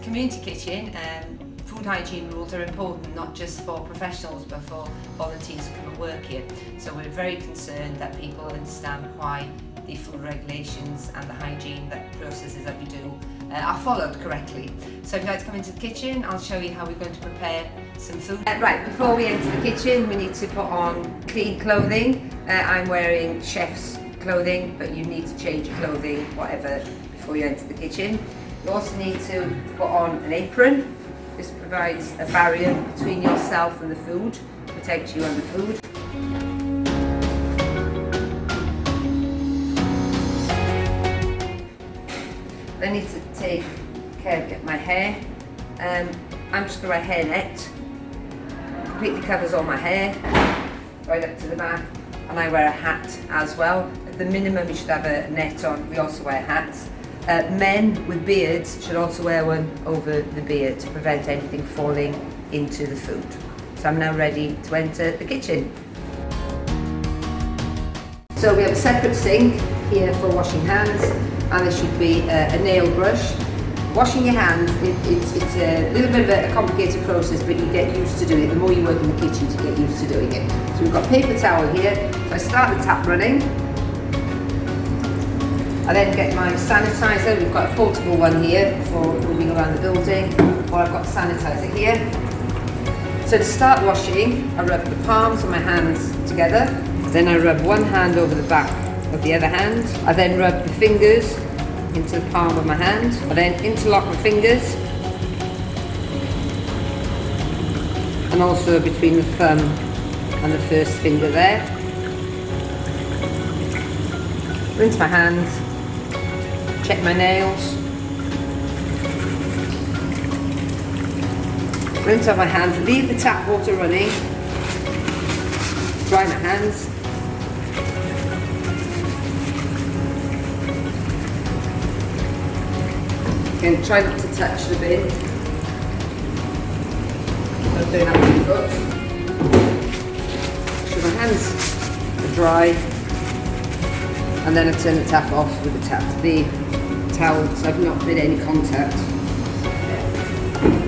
community kitchen, food hygiene rules are important not just for professionals but for volunteers who come and work here. So we're very concerned that people understand why the food regulations and the hygiene processes that we do are followed correctly. So if you'd like to come into the kitchen, I'll show you how we're going to prepare some food. Right, before we enter the kitchen we need to put on clean clothing. I'm wearing chef's clothing, but you need to change your clothing, whatever, before you enter the kitchen. You also need to put on an apron. This provides a barrier between yourself and the food, protects you and the food. I need to take care of get my hair. I'm just going to wear a hairnet. Completely covers all my hair, right up to the back, and I wear a hat as well. At the minimum you should have a net on. We also wear hats. Men with beards should also wear one over the beard to prevent anything falling into the food. So I'm now ready to enter the kitchen. So we have a separate sink here for washing hands, and there should be a nail brush. Washing your hands, it's a little bit of a complicated process, but you get used to doing it. The more you work in the kitchen, you get used to doing it. So we've got paper towel here, so I start the tap running. I then get my sanitizer. We've got a portable one here for moving around the building, or I've got sanitizer here. So to start washing, I rub the palms of my hands together. Then I rub one hand over the back of the other hand. I then rub the fingers into the palm of my hand. I then interlock my fingers, and also between the thumb and the first finger there. Rinse my hands. Check my nails. Rinse off my hands. Leave the tap water running. Dry my hands. Again, try not to touch the bin. Don't do that with your foot. Make sure my hands are dry. And then I turn the tap off with the towel, so I've not made any contact.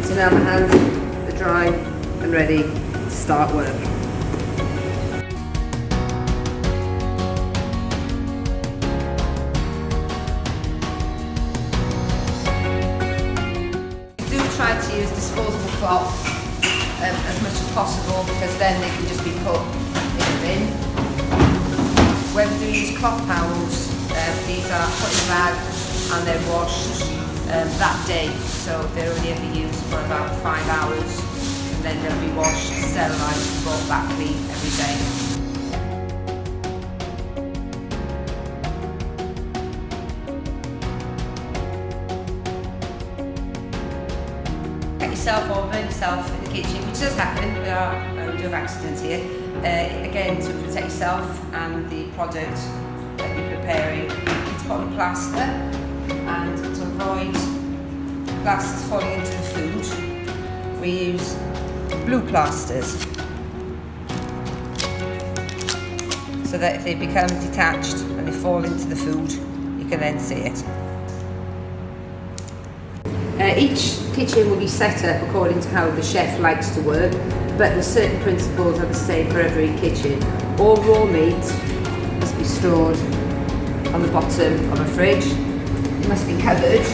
So now my hands are dry and ready to start work. Do try to use disposable cloths as much as possible, because then they can just be put in the bin. When we do use cloth towels, these are put in a bag and they're washed that day, so they're only ever used for about 5 hours, and then they'll be washed, sterilised, and brought back clean every day. Get yourself or burn yourself in the kitchen, which does happen. We do have accidents here. Again, to protect yourself and the product that you're preparing, you need to put on a plaster, and to avoid plasters falling into the food, we use blue plasters, so that if they become detached and they fall into the food, you can then see it. Each kitchen will be set up according to how the chef likes to work, but the certain principles are the same for every kitchen. All raw meat must be stored on the bottom of a fridge. It must be covered,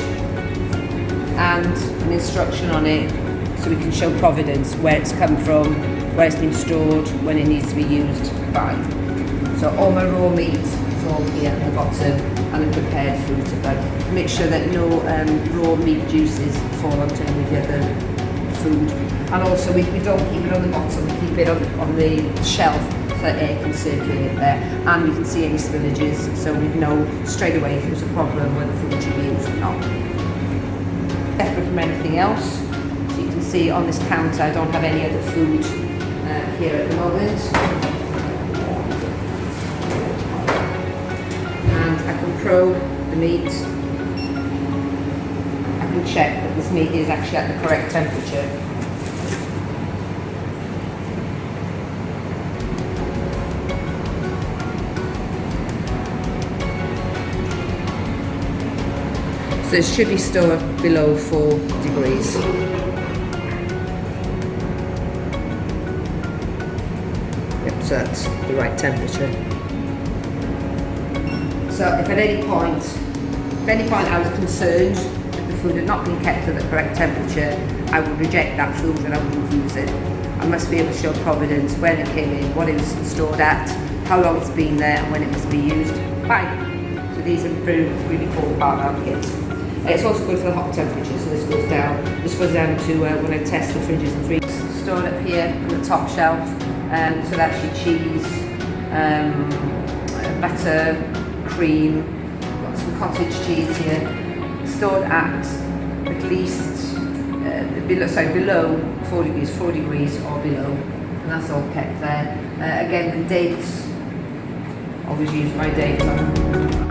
and an instruction on it, so we can show provenance, where it's come from, where it's been stored, when it needs to be used by. So all my raw meat is all here at the bottom, and the prepared food. But make sure that no raw meat juices fall onto any of the other food. And also we don't keep it on the bottom, we keep it on the shelf, so that air can circulate there, and we can see any spillages, so we know straight away if there's a problem whether the food should be used or not. Separate from anything else, so you can see on this counter I don't have any other food here at the moment. And I can probe the meat. I can check that this meat is actually at the correct temperature. So it should be stored below 4 degrees. Yep, so that's the right temperature. So if at any point I was concerned that the food had not been kept at the correct temperature, I would reject that food and I wouldn't use it. I must be able to show provenance, when it came in, what it was stored at, how long it's been there, and when it must be used. Fine. So these are really important part of our kit. It's also good for the hot temperature, so this goes down. This goes down to when I test the fridges and freezers. Stored up here on the top shelf. So that's your cheese, butter, cream, got some cottage cheese here. Stored at least below 4 degrees or below, and that's all kept there. Again, the dates, always use my dates on.